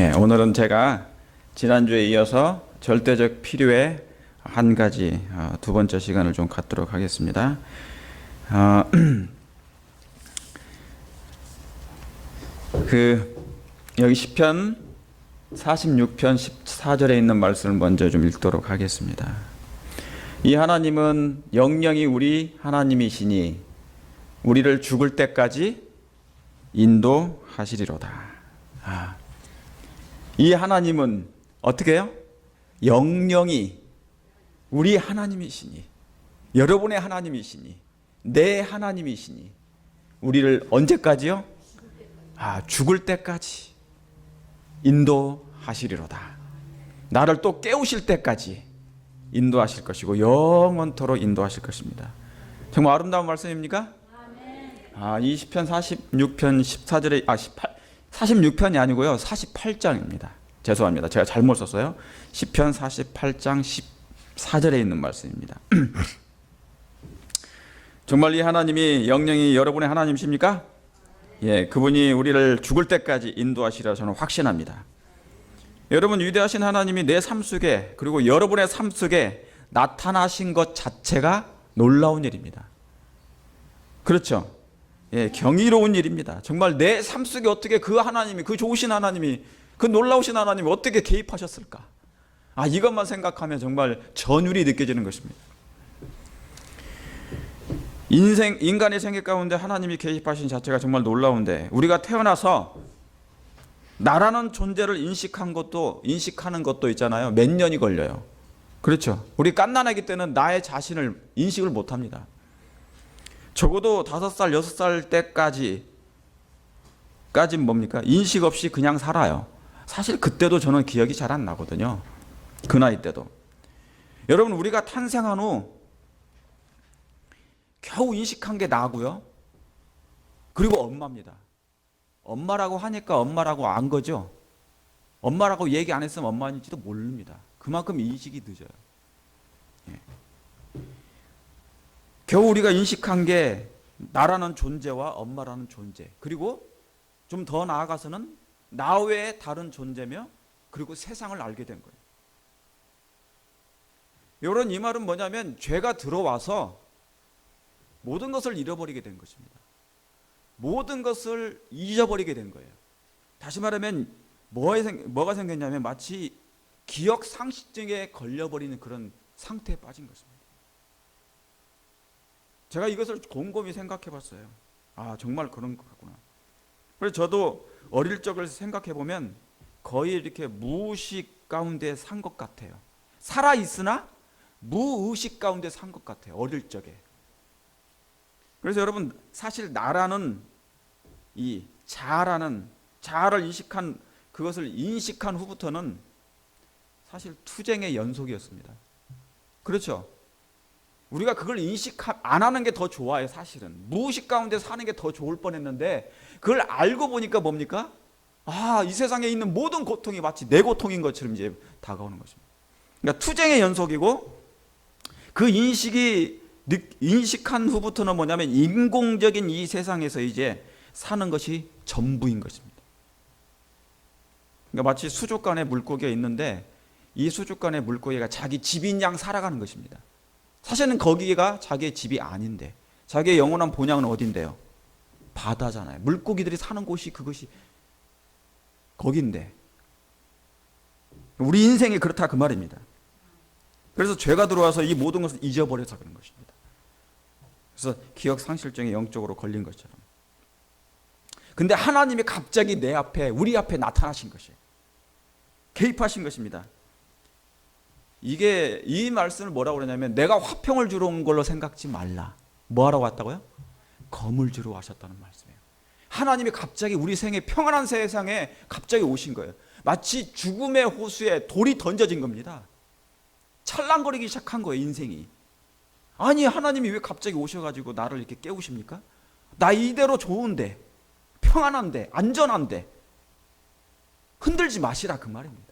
오늘은 제가 지난주에 이어서 절대적 필요의 한 가지 두 번째 시간을 좀 갖도록 하겠습니다. 여기 시편 46편 14절에 있는 말씀을 먼저 좀 읽도록 하겠습니다. 이 하나님은 영영이 우리 하나님이시니 우리를 죽을 때까지 인도하시리로다. 이 하나님은 어떻게 해요? 영영이 우리 하나님이시니, 여러분의 하나님이시니, 내 하나님이시니 우리를 언제까지요? 죽을 때까지 인도하시리로다. 나를 또 깨우실 때까지 인도하실 것이고 영원토록 인도하실 것입니다. 정말 아름다운 말씀입니까? 이 시편 46편 14절에 46편이 아니고요 48장입니다. 죄송합니다. 제가 잘못 썼어요. 시편 48장 14절에 있는 말씀입니다. 정말 이 하나님이 영영이 여러분의 하나님이십니까? 예, 그분이 우리를 죽을 때까지 인도하시리라 저는 확신합니다. 여러분, 위대하신 하나님이 내 삶 속에 그리고 여러분의 삶 속에 나타나신 것 자체가 놀라운 일입니다. 그렇죠? 예, 경이로운 일입니다. 정말 내 삶 속에 어떻게 그 하나님이, 그 좋으신 하나님이, 그 놀라우신 하나님이 어떻게 개입하셨을까? 이것만 생각하면 정말 전율이 느껴지는 것입니다. 인간의 생애 가운데 하나님이 개입하신 자체가 정말 놀라운데, 우리가 태어나서 나라는 존재를 인식하는 것도 있잖아요. 몇 년이 걸려요. 그렇죠? 우리 갓난아기 때는 나의 자신을 인식을 못합니다. 적어도 5살, 6살 때까지 뭡니까? 인식 없이 그냥 살아요. 사실 그때도 저는 기억이 잘 안 나거든요. 그 나이 때도. 여러분, 우리가 탄생한 후 겨우 인식한 게 나고요. 그리고 엄마입니다. 엄마라고 하니까 엄마라고 안 거죠. 엄마라고 얘기 안 했으면 엄마인지도 모릅니다. 그만큼 인식이 늦어요. 겨우 우리가 인식한 게 나라는 존재와 엄마라는 존재, 그리고 좀 더 나아가서는 나 외에 다른 존재며 그리고 세상을 알게 된 거예요. 이런 이 말은 뭐냐면 죄가 들어와서 모든 것을 잃어버리게 된 것입니다. 모든 것을 잊어버리게 된 거예요. 다시 말하면 뭐가 생겼냐면 마치 기억 상실증에 걸려버리는 그런 상태에 빠진 것입니다. 제가 이것을 곰곰이 생각해 봤어요. 정말 그런 것 같구나. 그래서 저도 어릴 적을 생각해 보면 거의 이렇게 무의식 가운데 산 것 같아요. 살아 있으나 무의식 가운데 산 것 같아요. 어릴 적에. 그래서 여러분, 사실 나라는 이 자아를 그것을 인식한 후부터는 사실 투쟁의 연속이었습니다. 그렇죠? 우리가 그걸 인식 안 하는 게 더 좋아요. 사실은 무의식 가운데 사는 게 더 좋을 뻔했는데 그걸 알고 보니까 뭡니까? 이 세상에 있는 모든 고통이 마치 내 고통인 것처럼 이제 다가오는 것입니다. 그러니까 투쟁의 연속이고, 그 인식한 후부터는 뭐냐면 인공적인 이 세상에서 이제 사는 것이 전부인 것입니다. 그러니까 마치 수족관에 물고기가 있는데 이 수족관의 물고기가 자기 집인 양 살아가는 것입니다. 사실은 거기가 자기의 집이 아닌데, 자기의 영원한 본향은 어딘데요? 바다잖아요. 물고기들이 사는 곳이 그것이 거긴데, 우리 인생이 그렇다 그 말입니다. 그래서 죄가 들어와서 이 모든 것을 잊어버려서 그런 것입니다. 그래서 기억 상실증에 영적으로 걸린 것처럼. 근데 하나님이 갑자기 우리 앞에 나타나신 것이에요. 개입하신 것입니다. 이 말씀을 뭐라고 그러냐면, 내가 화평을 주러 온 걸로 생각지 말라. 뭐 하러 왔다고요? 검을 주러 와셨다는 말씀이에요. 하나님이 갑자기 우리 생에 평안한 세상에 갑자기 오신 거예요. 마치 죽음의 호수에 돌이 던져진 겁니다. 찰랑거리기 시작한 거예요, 인생이. 하나님이 왜 갑자기 오셔가지고 나를 이렇게 깨우십니까? 나 이대로 좋은데, 평안한데, 안전한데 흔들지 마시라 그 말입니다.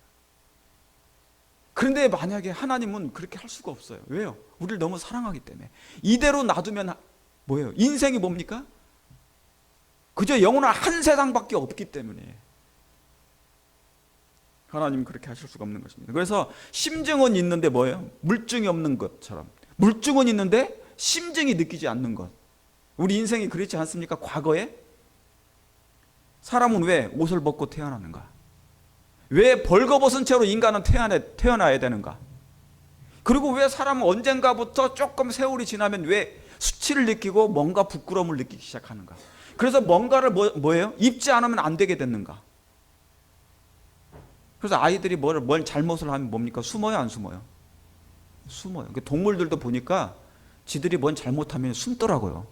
그런데 만약에 하나님은 그렇게 할 수가 없어요. 왜요? 우리를 너무 사랑하기 때문에. 이대로 놔두면 뭐예요? 인생이 뭡니까? 그저 영원한 한 세상밖에 없기 때문에. 하나님 그렇게 하실 수가 없는 것입니다. 그래서 심증은 있는데 뭐예요? 물증이 없는 것처럼. 물증은 있는데 심증이 느끼지 않는 것. 우리 인생이 그렇지 않습니까? 과거에 사람은 왜 옷을 벗고 태어나는가? 왜 벌거벗은 채로 인간은 태어나야 되는가? 그리고 왜 사람은 언젠가부터 조금 세월이 지나면 왜 수치를 느끼고 뭔가 부끄러움을 느끼기 시작하는가? 그래서 뭔가를 뭐예요? 입지 않으면 안 되게 됐는가? 그래서 아이들이 뭘 잘못을 하면 뭡니까? 숨어요, 안 숨어요? 숨어요. 동물들도 보니까 지들이 뭔 잘못하면 숨더라고요.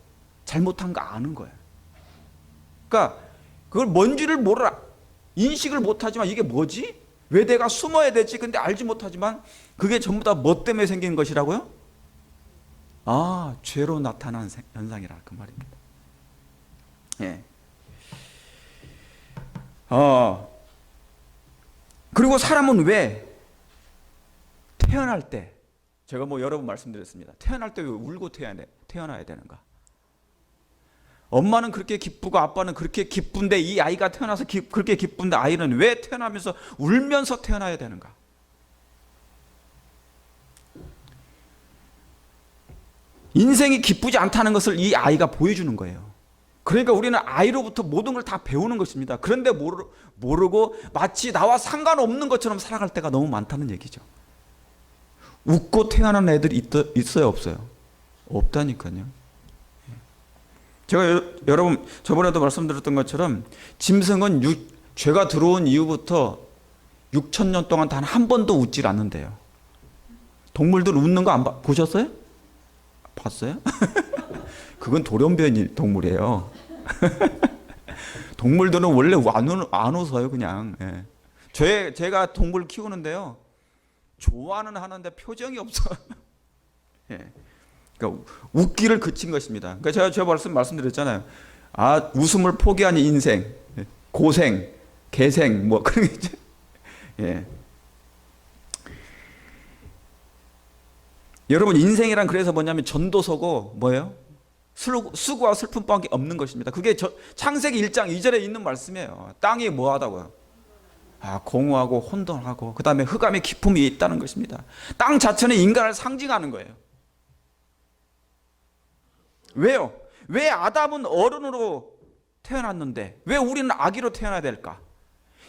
잘못한 거 아는 거예요. 그러니까 그걸 뭔지를 몰라. 인식을 못하지만 이게 뭐지? 왜 내가 숨어야 되지? 근데 알지 못하지만 그게 전부 다 뭐 때문에 생긴 것이라고요? 아, 죄로 나타난 현상이라 그 말입니다. 예. 그리고 사람은 왜 태어날 때, 제가 여러 번 말씀드렸습니다. 태어날 때 왜 울고 태어나야 되는가? 엄마는 그렇게 기쁘고 아빠는 그렇게 기쁜데 이 아이가 태어나서 그렇게 기쁜데 아이는 왜 태어나면서 울면서 태어나야 되는가? 인생이 기쁘지 않다는 것을 이 아이가 보여주는 거예요. 그러니까 우리는 아이로부터 모든 걸 다 배우는 것입니다. 그런데 모르고 마치 나와 상관없는 것처럼 살아갈 때가 너무 많다는 얘기죠. 웃고 태어난 애들이 있어요, 없어요? 없다니까요. 제가 여러분 저번에도 말씀드렸던 것처럼 짐승은 죄가 들어온 이후부터 6,000년 동안 단 한 번도 웃질 않는데요. 동물들 웃는 거 안 보셨어요? 봤어요? 그건 돌연변이 동물이에요. 동물들은 원래 안 웃어요, 그냥. 예. 제가 동물 키우는데요. 좋아는 하는데 표정이 없어. 예. 그러니까 웃기를 그친 것입니다. 그러니까 제가 말씀드렸잖아요. 아, 웃음을 포기한 인생, 고생, 개생, 뭐 그런 게 있죠. 예. 여러분 인생이란 그래서 뭐냐면 전도서고 뭐예요? 수고와 슬픔밖에 없는 것입니다. 그게 창세기 1장 2절에 있는 말씀이에요. 땅이 뭐하다고요? 아, 공허하고 혼돈하고 그 다음에 흑암의 깊음이 있다는 것입니다. 땅 자체는 인간을 상징하는 거예요. 왜요? 왜 아담은 어른으로 태어났는데 왜 우리는 아기로 태어나야 될까?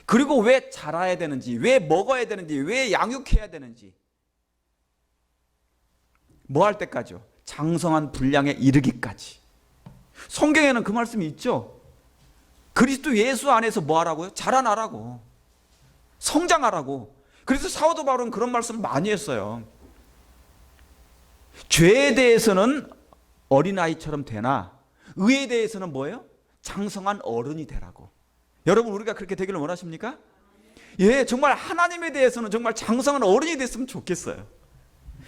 그리고 왜 자라야 되는지, 왜 먹어야 되는지, 왜 양육해야 되는지, 뭐 할 때까지요? 장성한 분량에 이르기까지. 성경에는 그 말씀이 있죠. 그리스도 예수 안에서 뭐 하라고요? 자라나라고, 성장하라고. 그래서 사도 바울은 그런 말씀을 많이 했어요. 죄에 대해서는 어린아이처럼 되나 의에 대해서는 뭐예요? 장성한 어른이 되라고. 여러분 우리가 그렇게 되기를 원하십니까? 예, 정말 하나님에 대해서는 정말 장성한 어른이 됐으면 좋겠어요.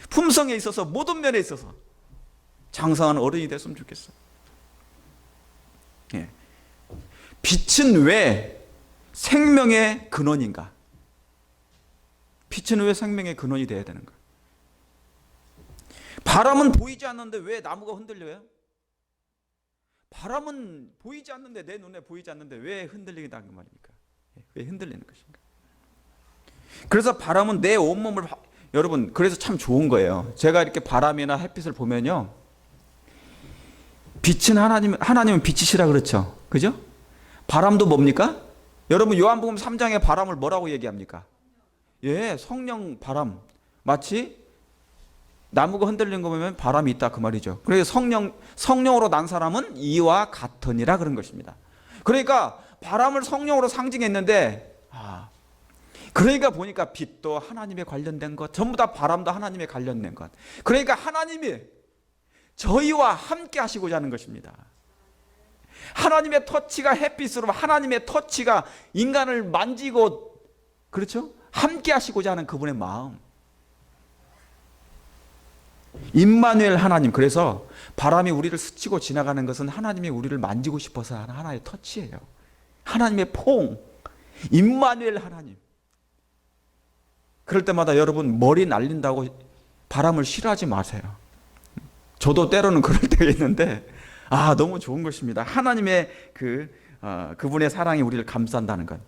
품성에 있어서 모든 면에 있어서 장성한 어른이 됐으면 좋겠어요. 예. 빛은 왜 생명의 근원인가? 빛은 왜 생명의 근원이 되어야 되는가? 바람은 보이지 않는데 왜 나무가 흔들려요? 바람은 보이지 않는데, 내 눈에 보이지 않는데 왜 흔들리게 그 말입니까? 왜 흔들리는 것인가? 그래서 바람은 내 온몸을 여러분 그래서 참 좋은 거예요. 제가 이렇게 바람이나 햇빛을 보면요, 빛은 하나님은 빛이시라 그렇죠, 그죠? 바람도 뭡니까? 여러분 요한복음 3장에 바람을 뭐라고 얘기합니까? 예, 성령 바람. 마치 나무가 흔들리는 거 보면 바람이 있다 그 말이죠. 그래서 성령으로 난 사람은 이와 같으니라 그런 것입니다. 그러니까 바람을 성령으로 상징했는데, 그러니까 보니까 빛도 하나님에 관련된 것, 전부 다 바람도 하나님에 관련된 것. 그러니까 하나님이 저희와 함께 하시고자 하는 것입니다. 하나님의 터치가 햇빛으로, 하나님의 터치가 인간을 만지고, 그렇죠? 함께 하시고자 하는 그분의 마음. 임마누엘 하나님. 그래서 바람이 우리를 스치고 지나가는 것은 하나님이 우리를 만지고 싶어서 하는 하나의 터치예요. 하나님의 포옹, 임마누엘 하나님. 그럴 때마다 여러분 머리 날린다고 바람을 싫어하지 마세요. 저도 때로는 그럴 때가 있는데 너무 좋은 것입니다. 하나님의 그분의 사랑이 우리를 감싼다는 것.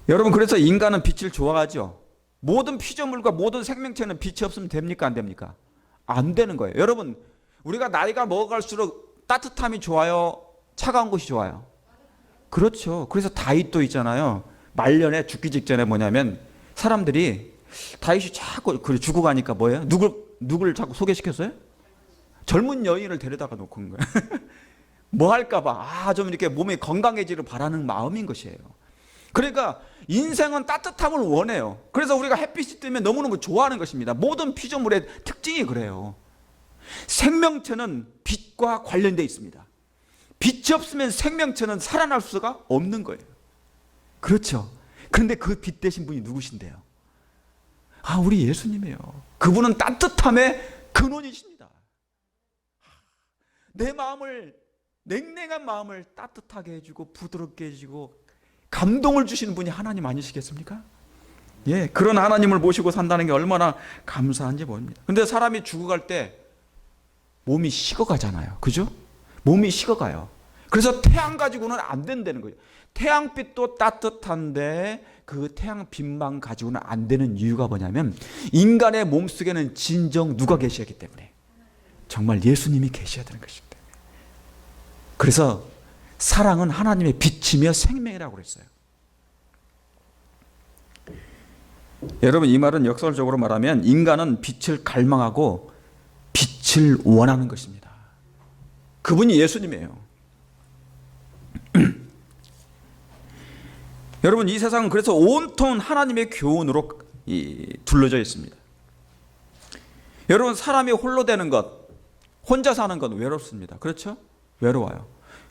여러분, 그래서 인간은 빛을 좋아하죠. 모든 피조물과 모든 생명체는 빛이 없으면 됩니까? 안 됩니까? 안 되는 거예요. 여러분, 우리가 나이가 먹어갈수록 따뜻함이 좋아요? 차가운 것이 좋아요? 그렇죠. 그래서 다윗도 있잖아요. 말년에 죽기 직전에 뭐냐면 사람들이 다윗이 자꾸 죽고 가니까 뭐예요? 누굴 자꾸 소개시켰어요? 젊은 여인을 데려다가 놓고 온 거예요. 뭐 할까봐 좀 이렇게 몸이 건강해지를 바라는 마음인 것이에요. 그러니까 인생은 따뜻함을 원해요. 그래서 우리가 햇빛이 뜨면 너무너무 좋아하는 것입니다. 모든 피조물의 특징이 그래요. 생명체는 빛과 관련되어 있습니다. 빛이 없으면 생명체는 살아날 수가 없는 거예요. 그렇죠. 그런데 그 빛 되신 분이 누구신데요? 우리 예수님이에요. 그분은 따뜻함의 근원이십니다. 내 마음을, 냉랭한 마음을 따뜻하게 해주고 부드럽게 해주고 감동을 주시는 분이 하나님 아니시겠습니까? 예, 그런 하나님을 모시고 산다는 게 얼마나 감사한지 모릅니다. 근데 사람이 죽어갈 때 몸이 식어가잖아요. 그죠? 몸이 식어가요. 그래서 태양 가지고는 안 된다는 거예요. 태양빛도 따뜻한데 그 태양빛만 가지고는 안 되는 이유가 뭐냐면 인간의 몸속에는 진정 누가 계셔야 하기 때문에, 정말 예수님이 계셔야 되는 것이기 때문에. 그래서 사랑은 하나님의 빛이며 생명이라고 그랬어요. 여러분, 이 말은 역설적으로 말하면 인간은 빛을 갈망하고 빛을 원하는 것입니다. 그분이 예수님이에요. 여러분, 이 세상은 그래서 온통 하나님의 교훈으로 둘러져 있습니다. 여러분, 사람이 홀로 되는 것, 혼자 사는 건 외롭습니다. 그렇죠? 외로워요.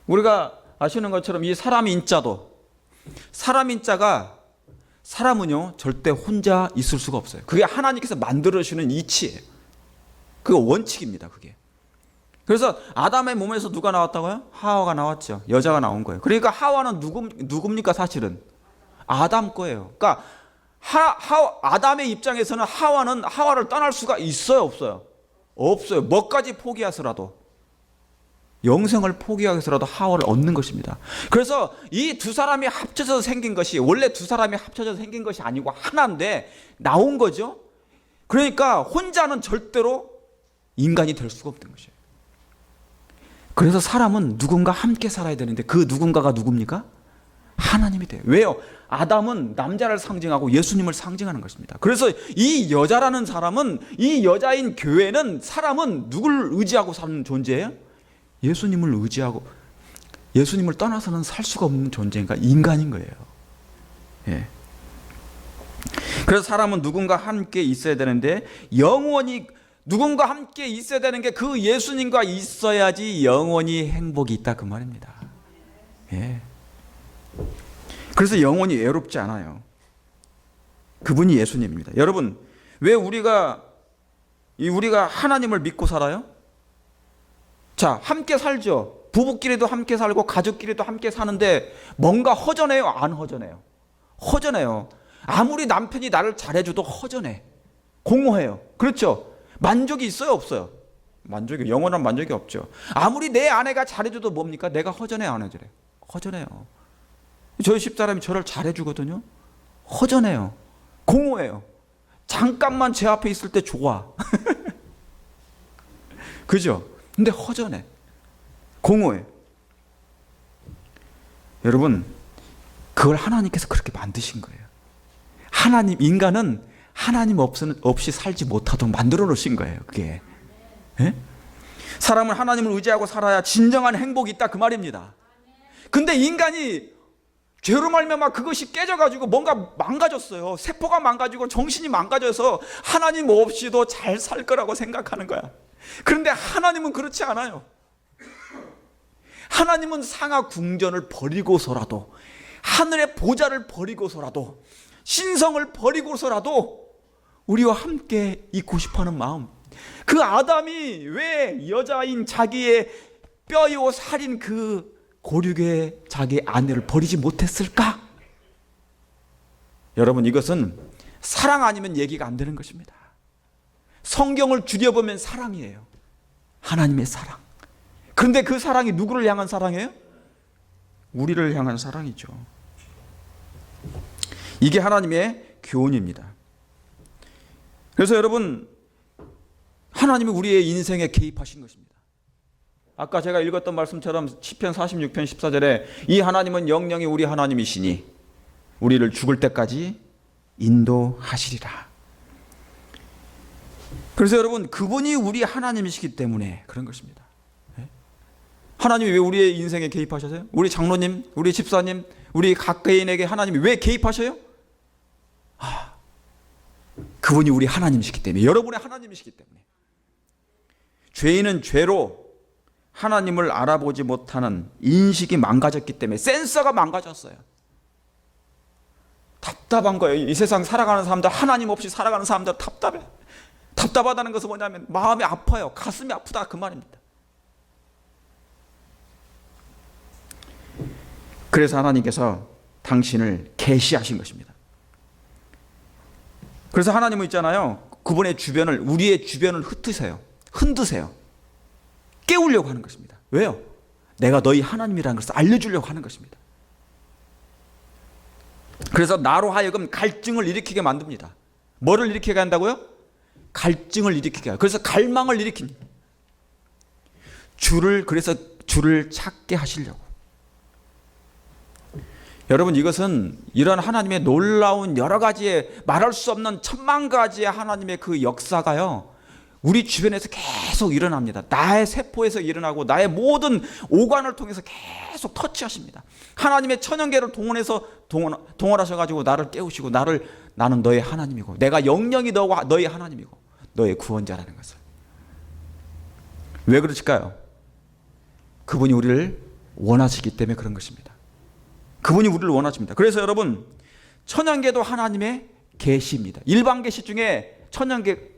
우리가 아시는 것처럼 이 사람 인자도, 사람 인자가, 사람은요 절대 혼자 있을 수가 없어요. 그게 하나님께서 만들어주시는 이치예요. 그게 원칙입니다. 그게. 그래서 아담의 몸에서 누가 나왔다고요? 하와가 나왔죠. 여자가 나온 거예요. 그러니까 하와는 누굽니까? 사실은 아담 거예요. 그러니까 아담의 입장에서는 하와를 떠날 수가 있어요, 없어요? 없어요. 뭐까지 포기해서라도, 영생을 포기해서라도 하와를 얻는 것입니다. 그래서 이 두 사람이 합쳐져서 생긴 것이, 원래 두 사람이 합쳐져서 생긴 것이 아니고 하나인데 나온 거죠. 그러니까 혼자는 절대로 인간이 될 수가 없는 것이에요. 그래서 사람은 누군가 함께 살아야 되는데 그 누군가가 누굽니까? 하나님이 돼요. 왜요? 아담은 남자를 상징하고 예수님을 상징하는 것입니다. 그래서 이 여자라는 사람은, 이 여자인 교회는, 사람은 누굴 의지하고 사는 존재예요? 예수님을 의지하고, 예수님을 떠나서는 살 수가 없는 존재인가? 인간인 거예요. 예. 그래서 사람은 누군가 함께 있어야 되는데, 영원히 누군가 함께 있어야 되는 게 그 예수님과 있어야지 영원히 행복이 있다, 그 말입니다. 예. 그래서 영원히 외롭지 않아요. 그분이 예수님입니다. 여러분, 왜 우리가 하나님을 믿고 살아요? 자, 함께 살죠. 부부끼리도 함께 살고 가족끼리도 함께 사는데 뭔가 허전해요? 안 허전해요? 허전해요. 아무리 남편이 나를 잘해줘도 허전해. 공허해요. 그렇죠? 만족이 있어요, 없어요? 영원한 만족이 없죠. 아무리 내 아내가 잘해줘도 뭡니까? 내가 허전해요, 안 허전해요? 허전해요. 저희 집사람이 저를 잘해주거든요. 허전해요. 공허해요. 잠깐만 제 앞에 있을 때 좋아. 그죠? 근데 허전해. 공허해. 여러분, 그걸 하나님께서 그렇게 만드신 거예요. 인간은 하나님 없이 살지 못하도록 만들어 놓으신 거예요, 그게. 예? 사람은 하나님을 의지하고 살아야 진정한 행복이 있다, 그 말입니다. 근데 인간이 죄로 말미암아 그것이 깨져가지고 뭔가 망가졌어요. 세포가 망가지고 정신이 망가져서 하나님 없이도 잘 살 거라고 생각하는 거야. 그런데 하나님은 그렇지 않아요. 하나님은 상하 궁전을 버리고서라도, 하늘의 보좌를 버리고서라도, 신성을 버리고서라도 우리와 함께 있고 싶어하는 마음. 그 아담이 왜 여자인 자기의 뼈요 살인 그 고륙의 자기 아내를 버리지 못했을까? 여러분, 이것은 사랑 아니면 얘기가 안 되는 것입니다. 성경을 줄여보면 사랑이에요. 하나님의 사랑. 그런데 그 사랑이 누구를 향한 사랑이에요? 우리를 향한 사랑이죠. 이게 하나님의 교훈입니다. 그래서 여러분, 하나님이 우리의 인생에 개입하신 것입니다. 아까 제가 읽었던 말씀처럼 시편 46편 14절에 이 하나님은 영영이 우리 하나님이시니 우리를 죽을 때까지 인도하시리라. 그래서 여러분, 그분이 우리 하나님이시기 때문에 그런 것입니다. 하나님이 왜 우리의 인생에 개입하셔서요? 우리 장로님, 우리 집사님, 우리 각 개인에게 하나님이 왜 개입하셔요? 그분이 우리 하나님이시기 때문에, 여러분의 하나님이시기 때문에. 죄인은 죄로 하나님을 알아보지 못하는 인식이 망가졌기 때문에, 센서가 망가졌어요. 답답한 거예요. 이 세상 살아가는 사람들, 하나님 없이 살아가는 사람들 답답해. 답답하다는 것은 뭐냐면 마음이 아파요. 가슴이 아프다, 그 말입니다. 그래서 하나님께서 당신을 계시하신 것입니다. 그래서 하나님은 있잖아요, 그분의 주변을, 우리의 주변을 흩으세요. 흔드세요. 깨우려고 하는 것입니다. 왜요? 내가 너희 하나님이라는 것을 알려주려고 하는 것입니다. 그래서 나로 하여금 갈증을 일으키게 만듭니다. 뭐를 일으키게 한다고요? 갈증을 일으키게 해요. 그래서 갈망을 일으킵니다. 그래서 주를 찾게 하시려고. 여러분, 이것은 이런 하나님의 놀라운 여러 가지의, 말할 수 없는 천만 가지의 하나님의 그 역사가요, 우리 주변에서 계속 일어납니다. 나의 세포에서 일어나고 나의 모든 오관을 통해서 계속 터치하십니다. 하나님의 천연계를 동원하셔가지고 나를 깨우시고, 나는 너의 하나님이고, 내가 영영이 너의 하나님이고 너의 구원자라는 것을. 왜 그러실까요? 그분이 우리를 원하시기 때문에 그런 것입니다. 그분이 우리를 원하십니다. 그래서 여러분, 천연계도 하나님의 계시입니다. 일반 계시 중에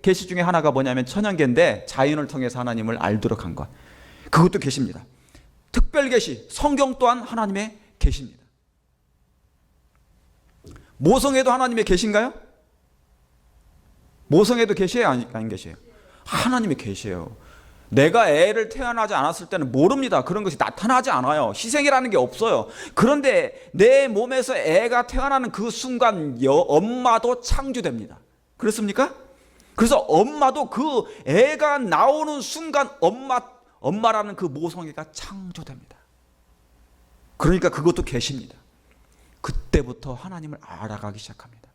계시 중에 하나가 뭐냐면 천연계인데, 자연을 통해서 하나님을 알도록 한 것, 그것도 계시입니다. 특별 계시, 성경 또한 하나님의 계시입니다. 모성애도 하나님의 계시인가요? 모성애도 계시예요, 아닌 계시예요? 하나님의 계시예요. 내가 애를 태어나지 않았을 때는 모릅니다. 그런 것이 나타나지 않아요. 희생이라는 게 없어요. 그런데 내 몸에서 애가 태어나는 그 순간 엄마도 창조됩니다. 그렇습니까? 그래서 엄마도 그 애가 나오는 순간 엄마라는 그 모성애가 창조됩니다. 그러니까 그것도 계십니다. 그때부터 하나님을 알아가기 시작합니다.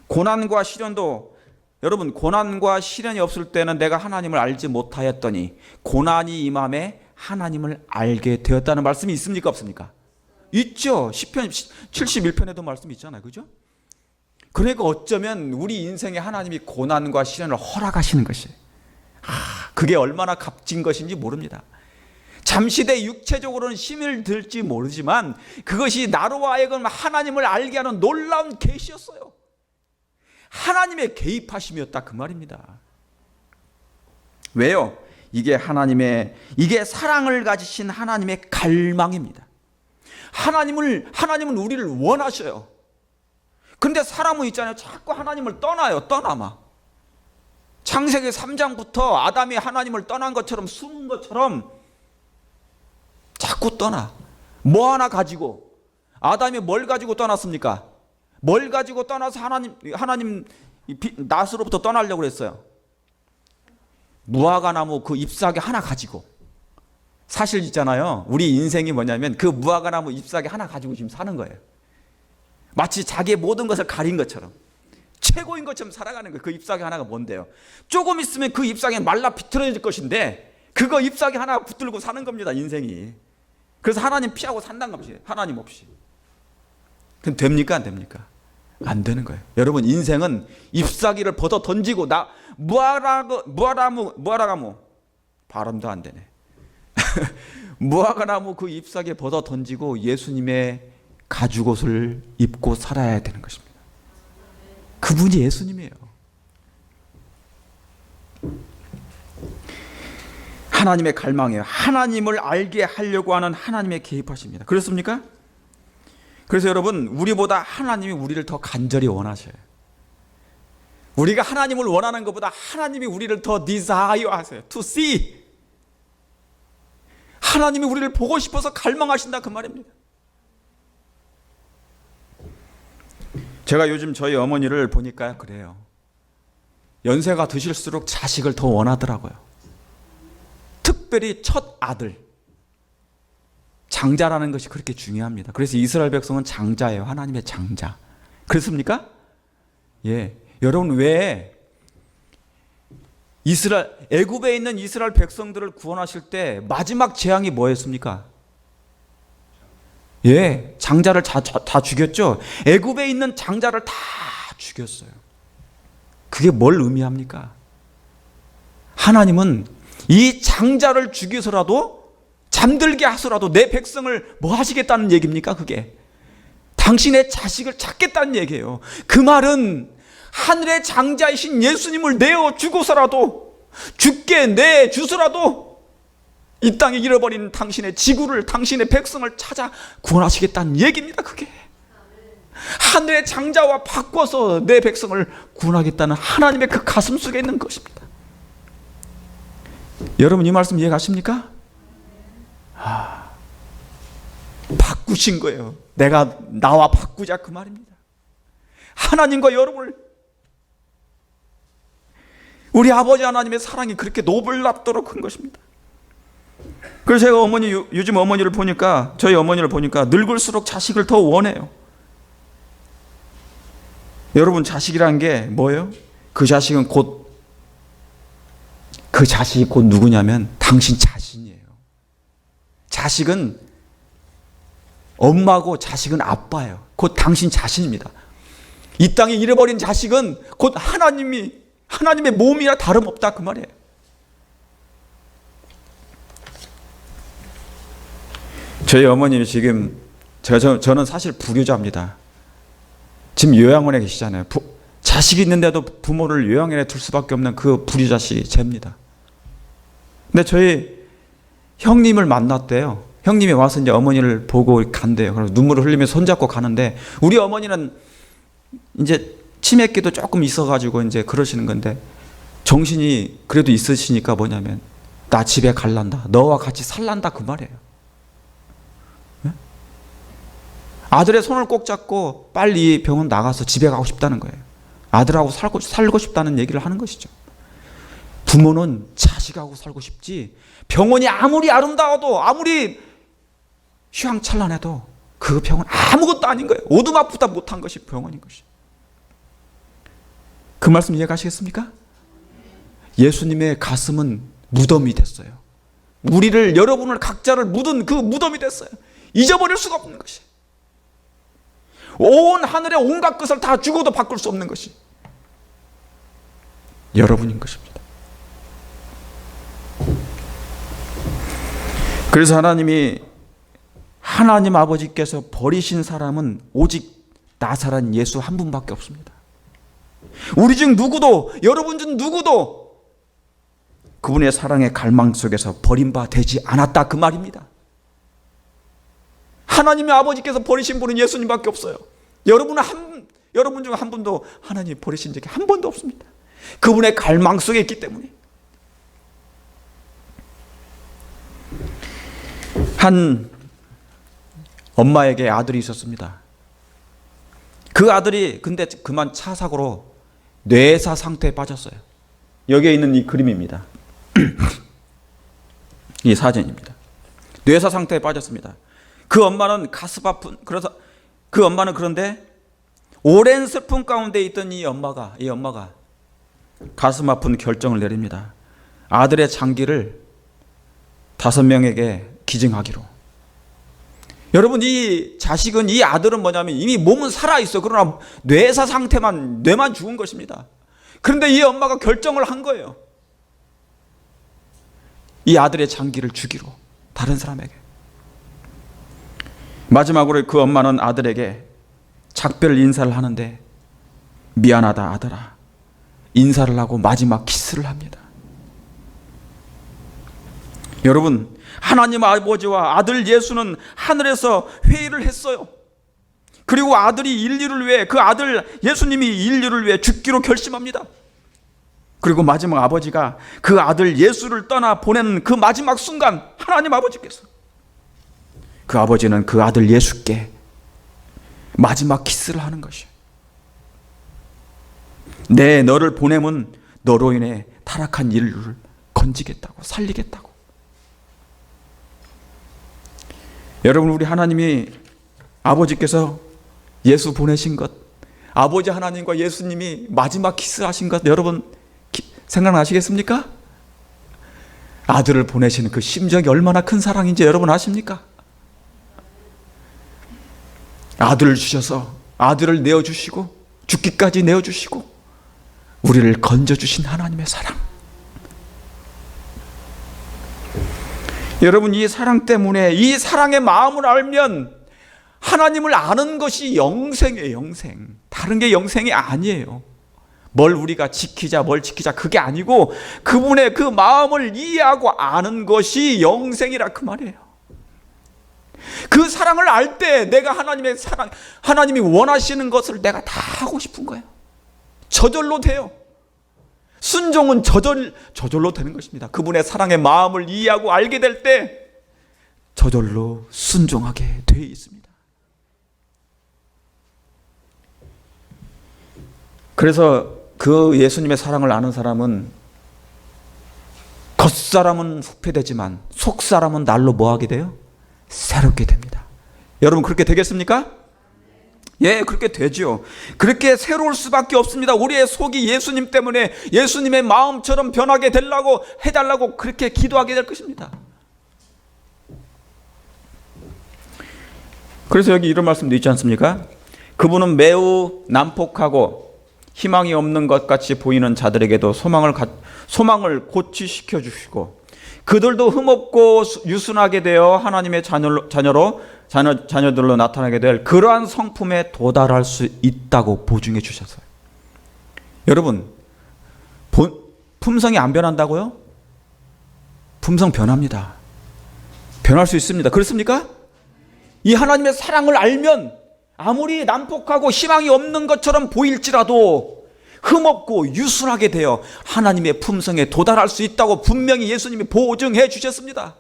고난과 시련도, 여러분, 고난과 시련이 없을 때는 내가 하나님을 알지 못하였더니 고난이 임함에 하나님을 알게 되었다는 말씀이 있습니까, 없습니까? 있죠. 시편 71편에도 말씀이 있잖아요. 그죠? 그러니까 어쩌면 우리 인생에 하나님이 고난과 시련을 허락하시는 것이, 그게 얼마나 값진 것인지 모릅니다. 잠시 내 육체적으로는 힘을 들지 모르지만 그것이 나로 하여금 하나님을 알게 하는 놀라운 계시였어요. 하나님의 개입하심이었다, 그 말입니다. 왜요? 이게 사랑을 가지신 하나님의 갈망입니다. 하나님은 우리를 원하셔요. 그런데 사람은 있잖아요, 자꾸 하나님을 떠나요. 떠나마. 창세기 3장부터 아담이 하나님을 떠난 것처럼, 숨은 것처럼 자꾸 떠나. 뭐 하나 가지고. 아담이 뭘 가지고 떠났습니까? 뭘 가지고 떠나서 하나님 낫으로부터 떠나려고 그랬어요? 무화과 나무 그 잎사귀 하나 가지고. 사실 있잖아요, 우리 인생이 뭐냐면 그 무화과 나무 잎사귀 하나 가지고 지금 사는 거예요. 마치 자기의 모든 것을 가린 것처럼, 최고인 것처럼 살아가는 거예요. 그 잎사귀 하나가 뭔데요? 조금 있으면 그 잎사귀는 말라 비틀어질 것인데 그거 잎사귀 하나 붙들고 사는 겁니다, 인생이. 그래서 하나님 피하고 산다는 것이에요. 하나님 없이. 그럼 됩니까, 안 됩니까? 안 되는 거예요. 여러분, 인생은 잎사귀를 벗어 던지고, 무화과나무 발음도 안 되네. 무화과나무 그 잎사귀 벗어 던지고 예수님의 가죽옷을 입고 살아야 되는 것입니다. 그분이 예수님이에요. 하나님의 갈망이에요. 하나님을 알게 하려고 하는 하나님의 개입하십니다. 그렇습니까? 그래서 여러분, 우리보다 하나님이 우리를 더 간절히 원하셔요. 우리가 하나님을 원하는 것보다 하나님이 우리를 더 desire 하세요. To see. 하나님이 우리를 보고 싶어서 갈망하신다, 그 말입니다. 제가 요즘 저희 어머니를 보니까 그래요. 연세가 드실수록 자식을 더 원하더라고요. 특별히 첫 아들. 장자라는 것이 그렇게 중요합니다. 그래서 이스라엘 백성은 장자예요. 하나님의 장자. 그렇습니까? 예. 여러분, 왜 애굽에 있는 이스라엘 백성들을 구원하실 때 마지막 재앙이 뭐였습니까? 예, 장자를 다 죽였죠. 애굽에 있는 장자를 다 죽였어요. 그게 뭘 의미합니까? 하나님은 이 장자를 죽여서라도, 잠들게 하서라도 내 백성을 뭐 하시겠다는 얘기입니까? 그게 당신의 자식을 찾겠다는 얘기예요. 그 말은 하늘의 장자이신 예수님을 내어 주고서라도, 죽게 내 주서라도 이 땅에 잃어버린 당신의 지구를, 당신의 백성을 찾아 구원하시겠다는 얘기입니다. 그게 하늘의 장자와 바꿔서 내 백성을 구원하겠다는 하나님의 그 가슴 속에 있는 것입니다. 여러분, 이 말씀 이해가십니까? 바꾸신 거예요. 나와 바꾸자, 그 말입니다. 하나님과 여러분을, 우리 아버지 하나님의 사랑이 그렇게 노블랍도록 큰 것입니다. 그래서 제가 요즘 어머니를 보니까, 저희 어머니를 보니까 늙을수록 자식을 더 원해요. 여러분, 자식이란 게 뭐예요? 그 자식이 곧 누구냐면 당신 자신이에요. 자식은 엄마고 자식은 아빠예요. 곧 당신 자신입니다. 이 땅에 잃어버린 자식은 곧 하나님의 몸이나 다름없다, 그 말이에요. 저희 어머님이 지금, 저는 사실 불효자입니다. 지금 요양원에 계시잖아요. 자식이 있는데도 부모를 요양원에 둘 수밖에 없는 그 불효자식이 쟤입니다. 근데 저희 형님을 만났대요. 형님이 와서 이제 어머니를 보고 간대요. 그래서 눈물을 흘리며 손잡고 가는데, 우리 어머니는 이제 치매기도 조금 있어가지고 이제 그러시는 건데, 정신이 그래도 있으시니까 뭐냐면, 나 집에 갈란다, 너와 같이 살란다, 그 말이에요. 아들의 손을 꼭 잡고 빨리 병원 나가서 집에 가고 싶다는 거예요. 아들하고 살고 싶다는 얘기를 하는 것이죠. 부모는 자식하고 살고 싶지, 병원이 아무리 아름다워도, 아무리 휘황찬란해도 그 병은 아무것도 아닌 거예요. 오두막보다 못한 것이 병원인 것이. 그 말씀 이해가시겠습니까? 예수님의 가슴은 무덤이 됐어요. 여러분을 각자를 묻은 그 무덤이 됐어요. 잊어버릴 수가 없는 것이. 온 하늘의 온갖 것을 다 주고도 바꿀 수 없는 것이 여러분인 것입니다. 그래서 하나님 아버지께서 버리신 사람은 오직 나사렛 예수 한 분밖에 없습니다. 우리 중 누구도, 여러분 중 누구도 그분의 사랑의 갈망 속에서 버림바 되지 않았다, 그 말입니다. 하나님의 아버지께서 버리신 분은 예수님밖에 없어요. 여러분 중 한 분도 하나님이 버리신 적이 한 번도 없습니다. 그분의 갈망 속에 있기 때문에. 한 엄마에게 아들이 있었습니다. 그 아들이 근데 그만 차 사고로 뇌사 상태에 빠졌어요. 여기에 있는 이 그림입니다. 이 사진입니다. 뇌사 상태에 빠졌습니다. 그 엄마는 가슴 아픈, 그런데 오랜 슬픔 가운데 있던 이 엄마가 가슴 아픈 결정을 내립니다. 아들의 장기를 5명에게 기증하기로. 여러분, 이 자식은, 이 아들은 뭐냐면 이미 몸은 살아있어. 그러나 뇌만 죽은 것입니다. 그런데 이 엄마가 결정을 한 거예요. 이 아들의 장기를 주기로, 다른 사람에게. 마지막으로 그 엄마는 아들에게 작별 인사를 하는데, 미안하다 아들아, 인사를 하고 마지막 키스를 합니다. 여러분, 하나님 아버지와 아들 예수는 하늘에서 회의를 했어요. 그리고 아들이 인류를 위해, 그 아들 예수님이 인류를 위해 죽기로 결심합니다. 그리고 마지막 아버지가 그 아들 예수를 떠나 보내는 그 마지막 순간, 하나님 아버지께서, 그 아버지는 그 아들 예수께 마지막 키스를 하는 것이에요. 내 너를 보내면 너로 인해 타락한 인류를 건지겠다고, 살리겠다고. 여러분, 우리 하나님이, 아버지께서 예수 보내신 것, 아버지 하나님과 예수님이 마지막 키스하신 것 여러분 생각나시겠습니까? 아들을 보내시는 그 심정이 얼마나 큰 사랑인지 여러분 아십니까? 아들을 주셔서 아들을 내어주시고 죽기까지 내어주시고 우리를 건져주신 하나님의 사랑. 여러분, 이 사랑 때문에, 이 사랑의 마음을 알면 하나님을 아는 것이 영생이에요. 영생. 다른 게 영생이 아니에요. 뭘 우리가 지키자, 뭘 지키자, 그게 아니고 그분의 그 마음을 이해하고 아는 것이 영생이라 그 말이에요. 그 사랑을 알 때 내가 하나님의 사랑, 하나님이 원하시는 것을 내가 다 하고 싶은 거예요. 저절로 돼요. 순종은 저절로 되는 것입니다. 그분의 사랑의 마음을 이해하고 알게 될 때 저절로 순종하게 되어 있습니다. 그래서 그 예수님의 사랑을 아는 사람은 겉사람은 후패되지만 속사람은 날로 뭐하게 돼요? 새롭게 됩니다. 여러분, 그렇게 되겠습니까? 예, 그렇게 되죠. 그렇게 새로울 수밖에 없습니다. 우리의 속이 예수님 때문에 예수님의 마음처럼 변하게 되려고 해달라고 그렇게 기도하게 될 것입니다. 그래서 여기 이런 말씀도 있지 않습니까? 그분은 매우 난폭하고 희망이 없는 것 같이 보이는 자들에게도 소망을 고취시켜 주시고 그들도 흠없고 유순하게 되어 하나님의 자녀들로 나타나게 될 그러한 성품에 도달할 수 있다고 보증해 주셨어요. 여러분, 품성이 안 변한다고요? 품성 변합니다. 변할 수 있습니다. 그렇습니까? 이 하나님의 사랑을 알면 아무리 난폭하고 희망이 없는 것처럼 보일지라도 흠없고 유순하게 되어 하나님의 품성에 도달할 수 있다고 분명히 예수님이 보증해 주셨습니다.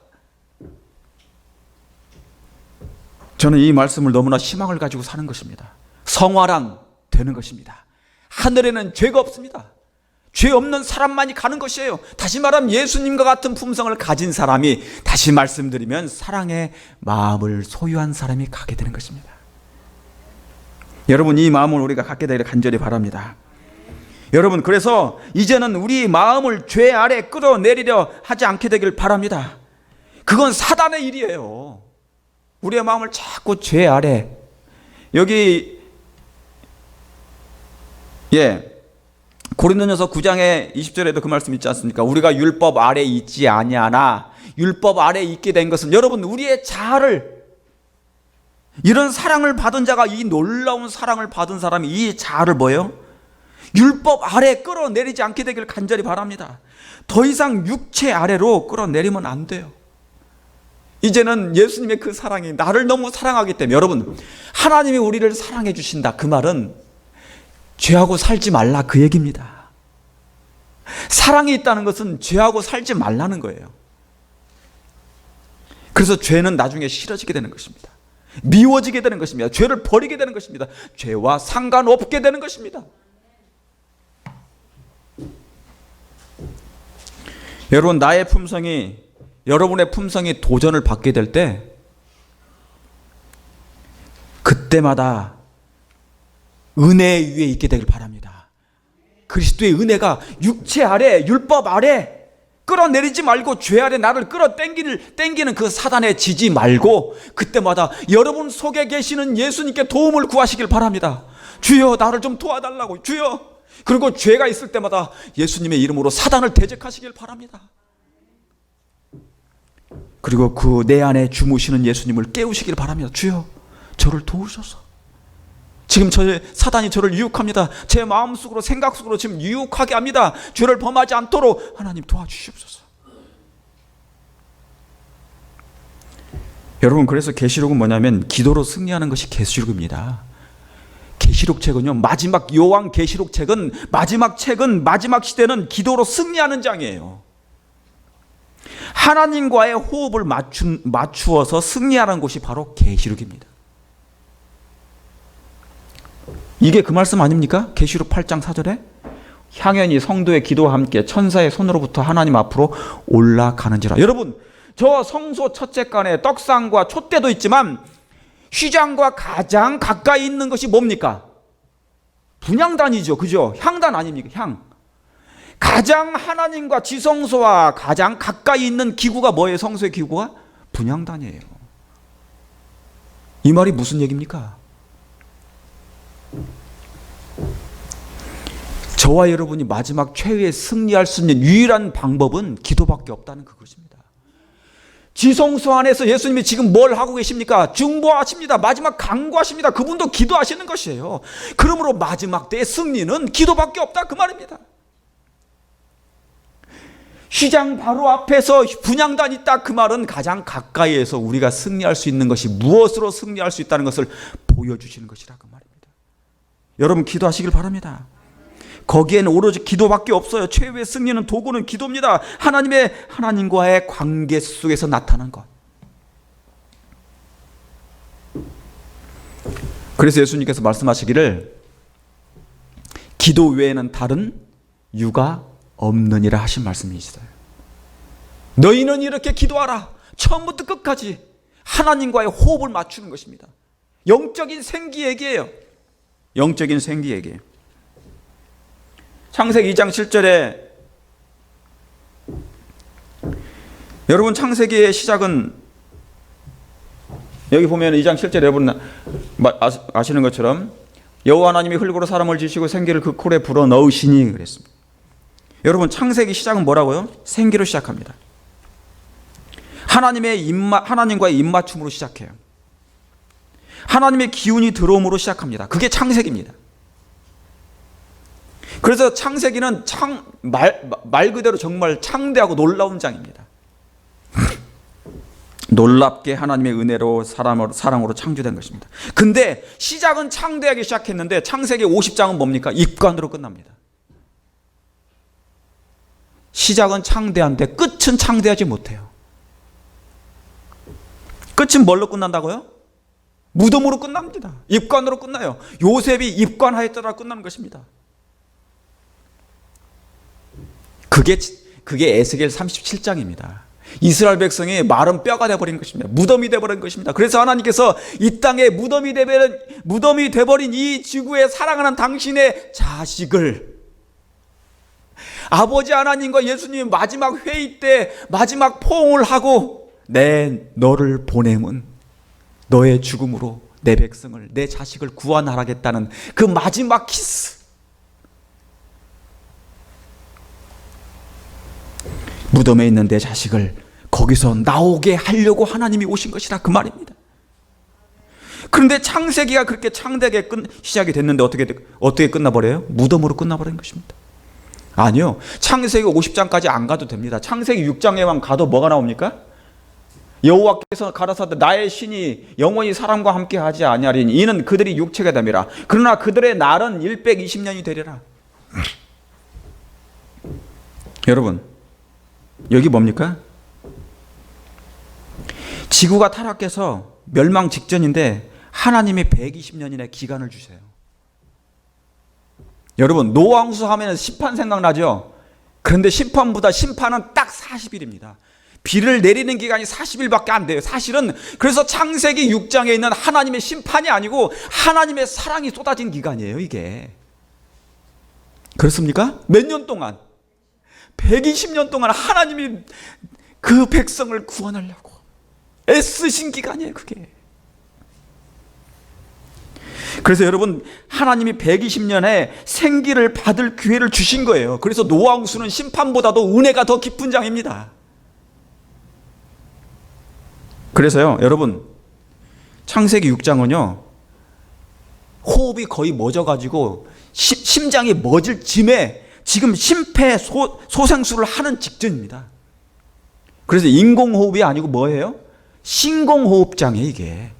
저는 이 말씀을 너무나 희망을 가지고 사는 것입니다. 성화랑 되는 것입니다. 하늘에는 죄가 없습니다. 죄 없는 사람만이 가는 것이에요. 다시 말하면 예수님과 같은 품성을 가진 사람이, 다시 말씀드리면 사랑의 마음을 소유한 사람이 가게 되는 것입니다. 여러분, 이 마음을 우리가 갖게 되기를 간절히 바랍니다. 여러분, 그래서 이제는 우리 마음을 죄 아래 끌어내리려 하지 않게 되길 바랍니다. 그건 사단의 일이에요. 우리의 마음을 자꾸 죄 아래, 여기 고린도전서 9장의 20절에도 그 말씀 있지 않습니까? 우리가 율법 아래 있지 아니하나 율법 아래 있게 된 것은, 여러분, 우리의 자아를, 이런 사랑을 받은 자가, 이 놀라운 사랑을 받은 사람이 이 자아를 뭐예요? 율법 아래 끌어내리지 않게 되길 간절히 바랍니다. 더 이상 육체 아래로 끌어내리면 안 돼요. 이제는 예수님의 그 사랑이 나를 너무 사랑하기 때문에, 여러분, 하나님이 우리를 사랑해 주신다, 그 말은 죄하고 살지 말라 그 얘기입니다. 사랑이 있다는 것은 죄하고 살지 말라는 거예요. 그래서 죄는 나중에 싫어지게 되는 것입니다. 미워지게 되는 것입니다. 죄를 버리게 되는 것입니다. 죄와 상관없게 되는 것입니다. 여러분, 나의 품성이, 여러분의 품성이 도전을 받게 될 때, 그때마다 은혜 위에 있게 되길 바랍니다. 그리스도의 은혜가 육체 아래, 율법 아래 끌어내리지 말고 죄 아래 나를 땡기는 그 사단에 지지 말고, 그때마다 여러분 속에 계시는 예수님께 도움을 구하시길 바랍니다. 주여, 나를 좀 도와달라고, 주여. 그리고 죄가 있을 때마다 예수님의 이름으로 사단을 대적하시길 바랍니다. 그리고 그 내 안에 주무시는 예수님을 깨우시길 바랍니다. 주여, 저를 도우셔서. 지금 사단이 저를 유혹합니다. 제 마음속으로, 생각 속으로 지금 유혹하게 합니다. 죄를 범하지 않도록 하나님 도와주시옵소서. 여러분, 그래서 계시록은 뭐냐면 기도로 승리하는 것이 계시록입니다. 계시록책은요, 마지막 요한 계시록책은, 마지막 시대는 기도로 승리하는 장이에요. 하나님과의 호흡을 맞추어서 승리하는 곳이 바로 계시록입니다. 이게 그 말씀 아닙니까? 계시록 8장 4절에 향연이 성도의 기도와 함께 천사의 손으로부터 하나님 앞으로 올라가는지라. 여러분, 저 성소 첫째간에 떡상과 촛대도 있지만 휘장과 가장 가까이 있는 것이 뭡니까? 분향단이죠. 그죠? 향단 아닙니까? 향. 가장 하나님과 지성소와 가장 가까이 있는 기구가 뭐예요? 성소의 기구가? 분향단이에요. 이 말이 무슨 얘기입니까? 저와 여러분이 마지막 최후에 승리할 수 있는 유일한 방법은 기도밖에 없다는 그것입니다. 지성소 안에서 예수님이 지금 뭘 하고 계십니까? 중보하십니다. 마지막 강구하십니다. 그분도 기도하시는 것이에요. 그러므로 마지막 때의 승리는 기도밖에 없다 그 말입니다. 휘장 바로 앞에서 분향단 있다 그 말은 가장 가까이에서 우리가 승리할 수 있는 것이 무엇으로 승리할 수 있다는 것을 보여주시는 것이라 그 말입니다. 여러분 기도하시길 바랍니다. 거기에는 오로지 기도밖에 없어요. 최후의 승리는 도구는 기도입니다. 하나님과의 관계 속에서 나타난 것. 그래서 예수님께서 말씀하시기를 기도 외에는 다른 유가 없느니라 하신 말씀이 있어요. 너희는 이렇게 기도하라. 처음부터 끝까지 하나님과의 호흡을 맞추는 것입니다. 영적인 생기 얘기예요. 영적인 생기 얘기예요. 창세기 2장 7절에 여러분 창세기의 시작은 여기 보면 2장 7절에 여러분 아시는 것처럼 여호와 하나님이 흙으로 사람을 지으시고 생기를 그 콜에 불어 넣으시니 그랬습니다. 여러분 창세기 시작은 뭐라고요? 생기로 시작합니다. 하나님과의 입맞춤으로 시작해요. 하나님의 기운이 들어옴으로 시작합니다. 그게 창세기입니다. 그래서 창세기는 말 그대로 정말 창대하고 놀라운 장입니다. 놀랍게 하나님의 은혜로 사랑으로 창조된 것입니다. 근데 시작은 창대하게 시작했는데 창세기 50장은 뭡니까? 입관으로 끝납니다. 시작은 창대한데 끝은 창대하지 못해요. 끝은 뭘로 끝난다고요? 무덤으로 끝납니다. 입관으로 끝나요. 요셉이 입관하였더라 끝나는 것입니다. 그게 에스겔 37장입니다. 이스라엘 백성이 마른 뼈가 되어버린 것입니다. 무덤이 되어버린 것입니다. 그래서 하나님께서 이 땅에 무덤이 되어버린 이 지구에 사랑하는 당신의 자식을 아버지 하나님과 예수님이 마지막 회의 때 마지막 포옹을 하고 너를 보냄은 너의 죽음으로 내 백성을 내 자식을 구원하라겠다는 그 마지막 키스. 무덤에 있는 내 자식을 거기서 나오게 하려고 하나님이 오신 것이라 그 말입니다. 그런데 창세기가 그렇게 창대하게 시작이 됐는데 어떻게 끝나버려요? 무덤으로 끝나버린 것입니다. 아니요. 창세기 50장까지 안 가도 됩니다. 창세기 6장에만 가도 뭐가 나옵니까? 여호와께서 가라사대 나의 신이 영원히 사람과 함께 하지 아니하리니 이는 그들이 육체가 됨이라. 그러나 그들의 날은 120년이 되리라. 여러분 여기 뭡니까? 지구가 타락해서 멸망 직전인데 하나님이 120년이나 기간을 주세요. 여러분 노아홍수 하면 심판 생각나죠? 그런데 심판은 딱 40일입니다. 비를 내리는 기간이 40일밖에 안 돼요. 사실은 그래서 창세기 6장에 있는 하나님의 심판이 아니고 하나님의 사랑이 쏟아진 기간이에요 이게. 그렇습니까? 몇 년 동안? 120년 동안 하나님이 그 백성을 구원하려고 애쓰신 기간이에요 그게. 그래서 여러분 하나님이 120년에 생기를 받을 기회를 주신 거예요. 그래서 노아홍수는 심판보다도 은혜가 더 깊은 장입니다. 그래서요 여러분 창세기 6장은요 호흡이 거의 멎어가지고 심장이 멎을 쯤에 지금 심폐소생술을 하는 직전입니다. 그래서 인공호흡이 아니고 뭐예요? 신공호흡장이에요 이게.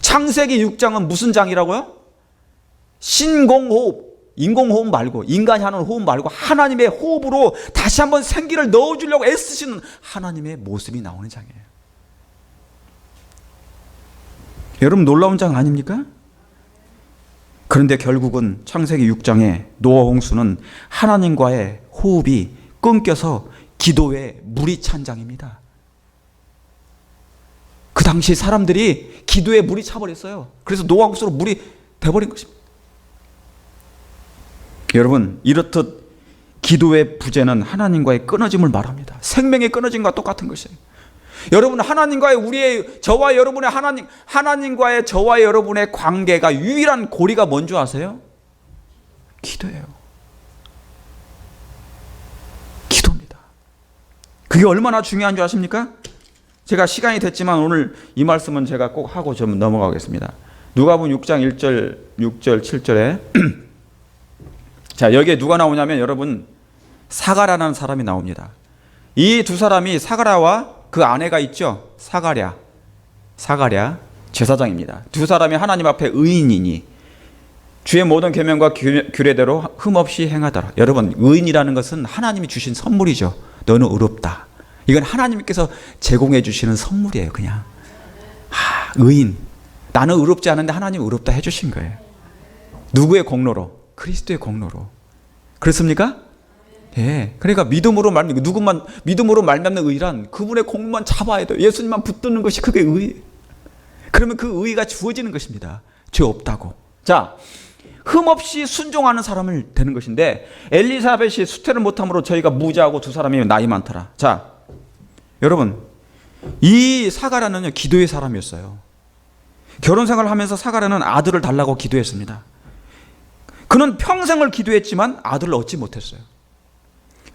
창세기 6장은 무슨 장이라고요? 신공호흡. 인공호흡 말고 인간이 하는 호흡 말고 하나님의 호흡으로 다시 한번 생기를 넣어주려고 애쓰시는 하나님의 모습이 나오는 장이에요. 여러분 놀라운 장 아닙니까? 그런데 결국은 창세기 6장에 노아 홍수는 하나님과의 호흡이 끊겨서 기도에 물이 찬 장입니다. 그 당시 사람들이 기도에 물이 차버렸어요. 그래서 노아 홍수로 물이 돼버린 것입니다. 여러분, 이렇듯 기도의 부재는 하나님과의 끊어짐을 말합니다. 생명의 끊어짐과 똑같은 것이에요. 여러분, 하나님과의 저와 여러분의 하나님과의 저와 여러분의 관계가 유일한 고리가 뭔지 아세요? 기도예요. 기도입니다. 그게 얼마나 중요한 줄 아십니까? 제가 시간이 됐지만 오늘 이 말씀은 제가 꼭 하고 좀 넘어가겠습니다. 누가복음 6장 1절, 6절, 7절에 자, 여기에 누가 나오냐면 여러분, 사가랴라는 사람이 나옵니다. 이 두 사람이, 사가랴와 그 아내가 있죠. 사가랴 제사장입니다. 두 사람이 하나님 앞에 의인이니 주의 모든 계명과 규례대로 흠없이 행하더라. 여러분, 의인이라는 것은 하나님이 주신 선물이죠. 너는 의롭다. 이건 하나님께서 제공해 주시는 선물이에요. 그냥 의인, 나는 의롭지 않은데 하나님 의롭다 해주신 거예요. 누구의 공로로? 그리스도의 공로로. 그렇습니까? 예. 그러니까 믿음으로 말미암는 의란 그분의 공로만 잡아야 돼요. 예수님만 붙드는 것이 그게 의. 그러면 그 의가 주어지는 것입니다. 죄 없다고. 자, 흠없이 순종하는 사람을 되는 것인데, 엘리사벳이 수태를 못함으로 저희가 무자하고 두 사람이 나이 많더라. 자, 여러분, 이 사가랴는요 기도의 사람이었어요. 결혼 생활을 하면서 사가랴는 아들을 달라고 기도했습니다. 그는 평생을 기도했지만 아들을 얻지 못했어요.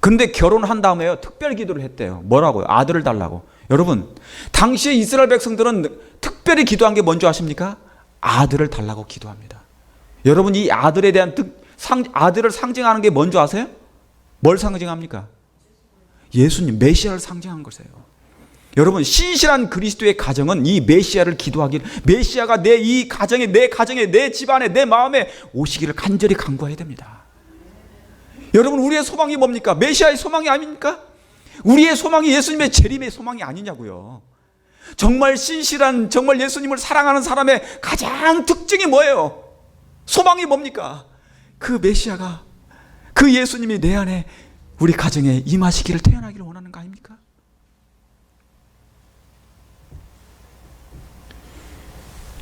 근데 결혼한 다음에요 특별 기도를 했대요. 뭐라고요? 아들을 달라고. 여러분, 당시에 이스라엘 백성들은 특별히 기도한 게 뭔지 아십니까? 아들을 달라고 기도합니다. 여러분, 이 아들에 대한 아들을 상징하는 게 뭔지 아세요? 뭘 상징합니까? 예수님, 메시아를 상징한 것이에요. 여러분, 신실한 그리스도의 가정은 이 메시아를 메시아가 내 가정에, 내 집안에, 내 마음에 오시기를 간절히 간구해야 됩니다. 여러분, 우리의 소망이 뭡니까? 메시아의 소망이 아닙니까? 우리의 소망이 예수님의 재림의 소망이 아니냐고요. 정말 신실한, 정말 예수님을 사랑하는 사람의 가장 특징이 뭐예요? 소망이 뭡니까? 그 메시아가, 그 예수님이 내 안에 우리 가정에 임하시기를, 태어나기를 원하는 거 아닙니까?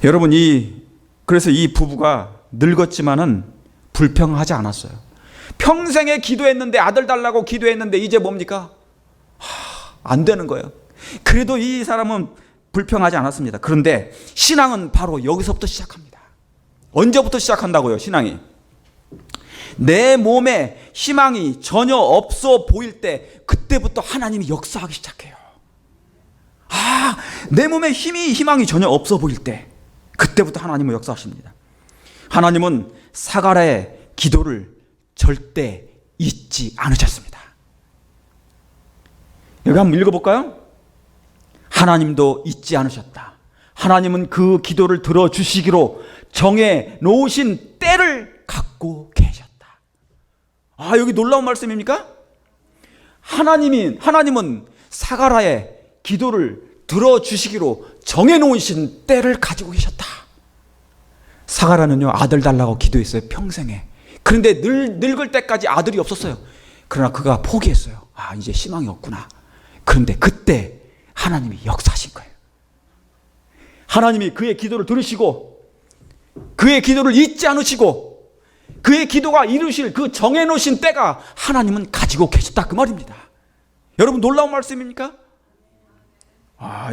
여러분, 그래서 이 부부가 늙었지만은 불평하지 않았어요. 평생에 기도했는데, 아들 달라고 기도했는데 이제 뭡니까? 안 되는 거예요. 그래도 이 사람은 불평하지 않았습니다. 그런데 신앙은 바로 여기서부터 시작합니다. 언제부터 시작한다고요? 신앙이 내 몸에 희망이 전혀 없어 보일 때, 그때부터 하나님이 역사하기 시작해요. 내 몸에 희망이 전혀 없어 보일 때, 그때부터 하나님은 역사하십니다. 하나님은 사가랴의 기도를 절대 잊지 않으셨습니다. 여기 한번 읽어볼까요? 하나님도 잊지 않으셨다. 하나님은 그 기도를 들어주시기로 정해 놓으신 때를 갖고 계셨다. 여기 놀라운 말씀입니까? 하나님은 사가랴의 기도를 들어주시기로 정해 놓으신 때를 가지고 계셨다. 사가랴는요 아들 달라고 기도했어요, 평생에. 그런데 늙을 때까지 아들이 없었어요. 그러나 그가 포기했어요. 이제 희망이 없구나. 그런데 그때 하나님이 역사하신 거예요. 하나님이 그의 기도를 들으시고, 그의 기도를 잊지 않으시고, 그의 기도가 이루실 그 정해놓으신 때가 하나님은 가지고 계셨다, 그 말입니다. 여러분, 놀라운 말씀입니까?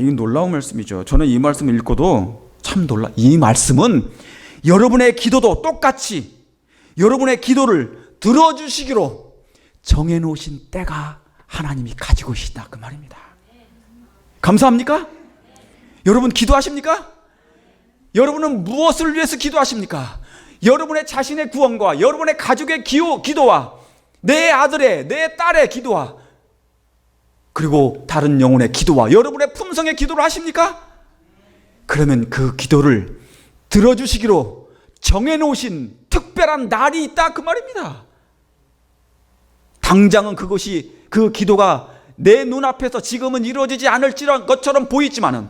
이건 놀라운 말씀이죠. 저는 이 말씀을 읽고도 참 이 말씀은 여러분의 기도도 똑같이 여러분의 기도를 들어주시기로 정해놓으신 때가 하나님이 가지고 계시다, 그 말입니다. 감사합니까? 여러분, 기도하십니까? 여러분은 무엇을 위해서 기도하십니까? 여러분의 자신의 구원과 여러분의 가족의 기도와 내 아들의, 내 딸의 기도와, 그리고 다른 영혼의 기도와 여러분의 품성의 기도를 하십니까? 그러면 그 기도를 들어주시기로 정해놓으신 특별한 날이 있다, 그 말입니다. 당장은 그 기도가 내 눈앞에서 지금은 이루어지지 않을 것처럼 보이지만은,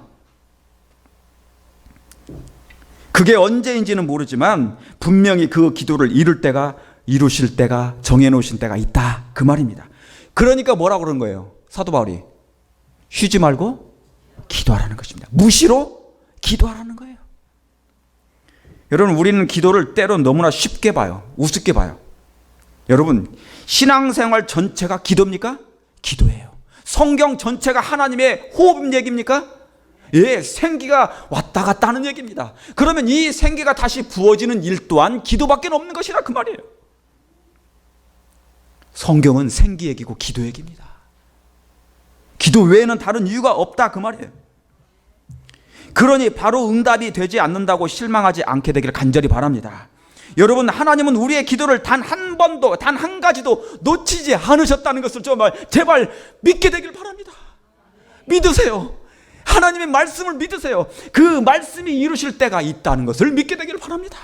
그게 언제인지는 모르지만 분명히 그 기도를 이루실 때가 정해놓으신 때가 있다, 그 말입니다. 그러니까 뭐라고 그러는 거예요? 사도 바울이 쉬지 말고 기도하라는 것입니다. 무시로 기도하라는 거예요. 여러분, 우리는 기도를 때론 너무나 쉽게 봐요. 우습게 봐요. 여러분, 신앙생활 전체가 기도입니까? 기도예요. 성경 전체가 하나님의 호흡 얘기입니까? 예, 생기가 왔다 갔다 하는 얘기입니다. 그러면 이 생기가 다시 부어지는 일 또한 기도밖에 없는 것이라 그 말이에요. 성경은 생기 얘기고 기도 얘기입니다. 기도 외에는 다른 이유가 없다, 그 말이에요. 그러니 바로 응답이 되지 않는다고 실망하지 않게 되기를 간절히 바랍니다. 여러분, 하나님은 우리의 기도를 단 한 번도, 단 한 가지도 놓치지 않으셨다는 것을 정말 제발 믿게 되길 바랍니다. 믿으세요. 하나님의 말씀을 믿으세요. 그 말씀이 이루실 때가 있다는 것을 믿게 되길 바랍니다.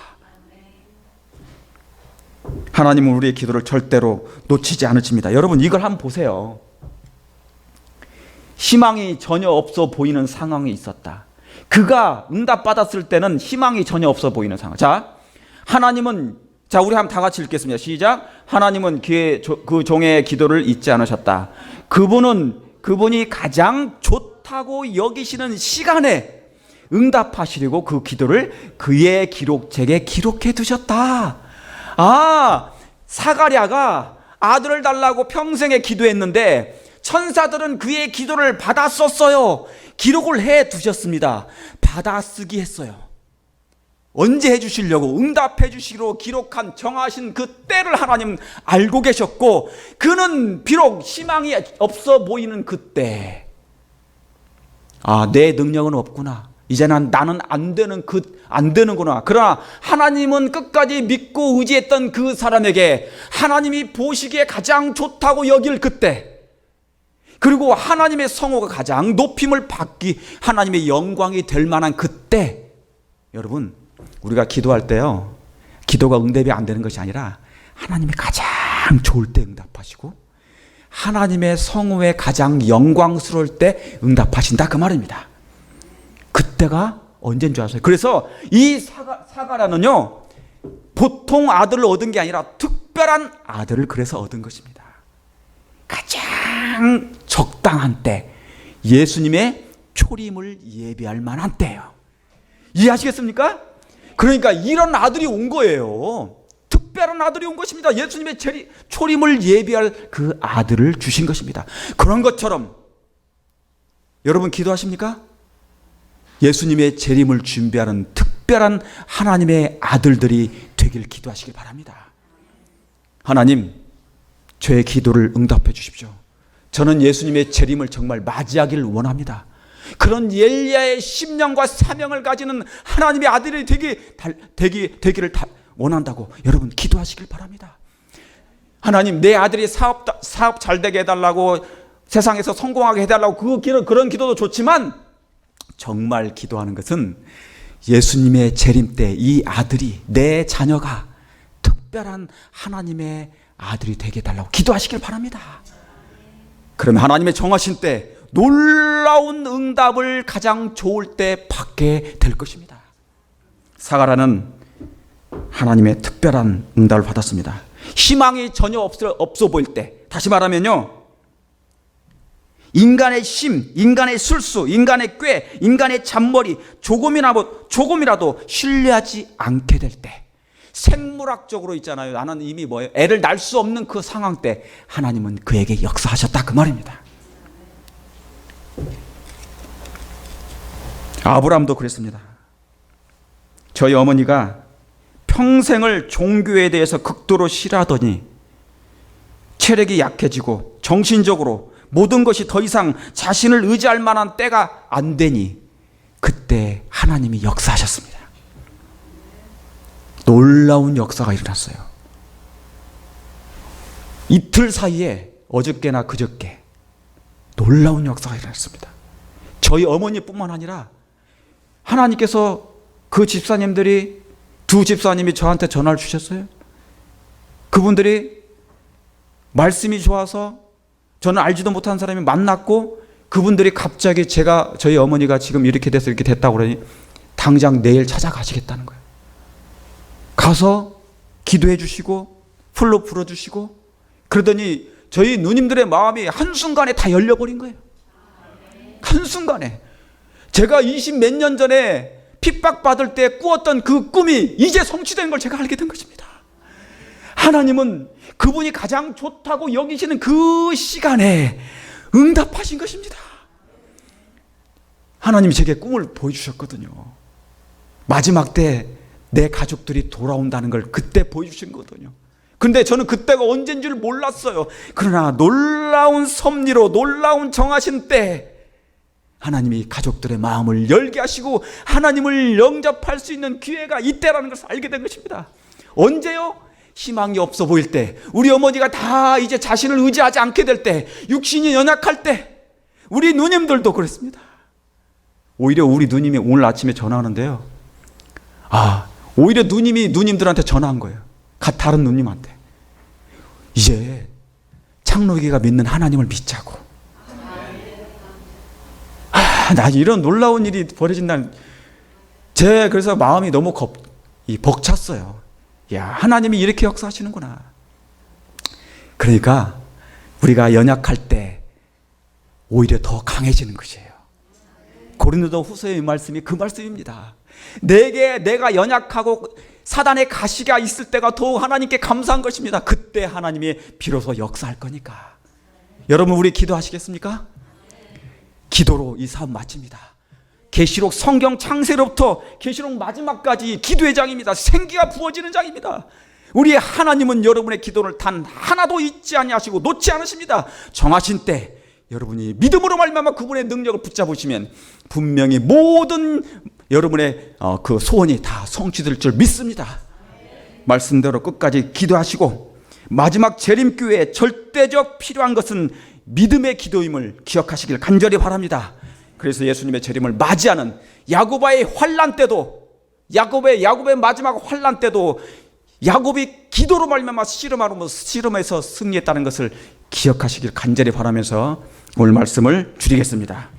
하나님은 우리의 기도를 절대로 놓치지 않으십니다. 여러분, 이걸 한번 보세요. 희망이 전혀 없어 보이는 상황이 있었다. 그가 응답받았을 때는 희망이 전혀 없어 보이는 상황. 자, 하나님은, 자, 우리 한번 다 같이 읽겠습니다. 시작. 하나님은 그 종의 기도를 잊지 않으셨다. 그분이 가장 좋다고 여기시는 시간에 응답하시려고 그 기도를 그의 기록책에 기록해 두셨다. 아, 사가랴가 아들을 달라고 평생에 기도했는데 천사들은 그의 기도를 받았었어요. 기록을 해 두셨습니다. 받아쓰기 했어요. 언제 해주시려고, 응답해 주시기로 기록한 정하신 그 때를 하나님 알고 계셨고, 그는 비록 희망이 없어 보이는 그때, 아, 내 능력은 없구나, 이제는 나는 안 되는구나. 그러나 하나님은 끝까지 믿고 의지했던 그 사람에게 하나님이 보시기에 가장 좋다고 여길 그때, 그리고 하나님의 성호가 가장 높임을 받기, 하나님의 영광이 될 만한 그때, 여러분, 우리가 기도할 때요, 기도가 응답이 안 되는 것이 아니라 하나님이 가장 좋을 때 응답하시고 하나님의 성호에 가장 영광스러울 때 응답하신다, 그 말입니다. 그때가 언제인 줄 아세요? 그래서 이 사가랴는요, 보통 아들을 얻은 게 아니라 특별한 아들을 그래서 얻은 것입니다. 가장 적당한 때, 예수님의 초림을 예비할 만한 때예요. 이해하시겠습니까? 그러니까 이런 아들이 온 거예요. 특별한 아들이 온 것입니다. 예수님의 초림을 예비할 그 아들을 주신 것입니다. 그런 것처럼 여러분 기도하십니까? 예수님의 재림을 준비하는 특별한 하나님의 아들들이 되길 기도하시길 바랍니다. 하나님, 저의 기도를 응답해 주십시오. 저는 예수님의 재림을 정말 맞이하기를 원합니다. 그런 엘리야의 심령과 사명을 가지는 하나님의 아들이 되기를 원한다고 여러분 기도하시길 바랍니다. 하나님, 내 아들이 사업 잘 되게 해달라고, 세상에서 성공하게 해달라고, 그런 기도도 좋지만 정말 기도하는 것은 예수님의 재림 때 이 아들이, 내 자녀가 특별한 하나님의 아들이 되게 해달라고 기도하시길 바랍니다. 그러면 하나님의 정하신 때 놀라운 응답을 가장 좋을 때 받게 될 것입니다. 사가랴는 하나님의 특별한 응답을 받았습니다. 희망이 전혀 없어 보일 때, 다시 말하면요, 인간의 심, 인간의 술수, 인간의 꾀, 인간의 잔머리 조금이라도 신뢰하지 않게 될 때, 생물학적으로 있잖아요. 나는 이미 애를 낳을 수 없는 그 상황 때 하나님은 그에게 역사하셨다, 그 말입니다. 아브라함도 그랬습니다. 저희 어머니가 평생을 종교에 대해서 극도로 싫어하더니 체력이 약해지고 정신적으로 모든 것이 더 이상 자신을 의지할 만한 때가 안 되니 그때 하나님이 역사하셨습니다. 놀라운 역사가 일어났어요. 이틀 사이에, 어저께나 그저께 놀라운 역사가 일어났습니다. 저희 어머니뿐만 아니라 하나님께서 그 집사님들이, 두 집사님이 저한테 전화를 주셨어요. 그분들이 말씀이 좋아서 저는 알지도 못한 사람이 만났고, 그분들이 갑자기 저희 어머니가 지금 이렇게 돼서 이렇게 됐다고 그러니 당장 내일 찾아가시겠다는 거예요. 가서 기도해 주시고 풀로 불어주시고 그러더니 저희 누님들의 마음이 한순간에 다 열려버린 거예요. 한순간에. 제가 20 몇 년 전에 핍박받을 때 꾸었던 그 꿈이 이제 성취된 걸 제가 알게 된 것입니다. 하나님은 그분이 가장 좋다고 여기시는 그 시간에 응답하신 것입니다. 하나님이 제게 꿈을 보여주셨거든요. 마지막 때 내 가족들이 돌아온다는 걸 그때 보여주신 거거든요. 근데 저는 그때가 언제인 줄 몰랐어요. 그러나 놀라운 섭리로 놀라운 정하신 때 하나님이 가족들의 마음을 열게 하시고 하나님을 영접할 수 있는 기회가 이때라는 것을 알게 된 것입니다. 언제요? 희망이 없어 보일 때, 우리 어머니가 다 이제 자신을 의지하지 않게 될 때, 육신이 연약할 때, 우리 누님들도 그랬습니다. 오히려 우리 누님이 오늘 아침에 전화하는데요. 오히려 누님이 누님들한테 전화한 거예요. 다른 누님한테. 이제 창록이가 믿는 하나님을 믿자고. 나 이런 놀라운 일이 벌어진다는, 그래서 마음이 너무 벅찼어요. 야, 하나님이 이렇게 역사하시는구나. 그러니까 우리가 연약할 때 오히려 더 강해지는 것이에요. 고린도 후서의 말씀이 그 말씀입니다. 내가 연약하고 사단의 가시가 있을 때가 더욱 하나님께 감사한 것입니다. 그때 하나님이 비로소 역사할 거니까. 여러분, 우리 기도하시겠습니까? 기도로 이 사업 마칩니다. 계시록 성경 창세로부터 계시록 마지막까지 기도의 장입니다. 생기가 부어지는 장입니다. 우리 하나님은 여러분의 기도를 단 하나도 잊지 아니하시고 놓지 않으십니다. 정하신 때 여러분이 믿음으로 말미암아 그분의 능력을 붙잡으시면 분명히 모든 여러분의 그 소원이 다 성취될 줄 믿습니다. 말씀대로 끝까지 기도하시고, 마지막 재림교회에 절대적 필요한 것은 믿음의 기도임을 기억하시길 간절히 바랍니다. 그래서 예수님의 재림을 맞이하는 야고보의 환난 때도, 야곱의 마지막 환난 때도 야곱이 기도로 말미암아 씨름에서 승리했다는 것을 기억하시길 간절히 바라면서 오늘 말씀을 줄이겠습니다.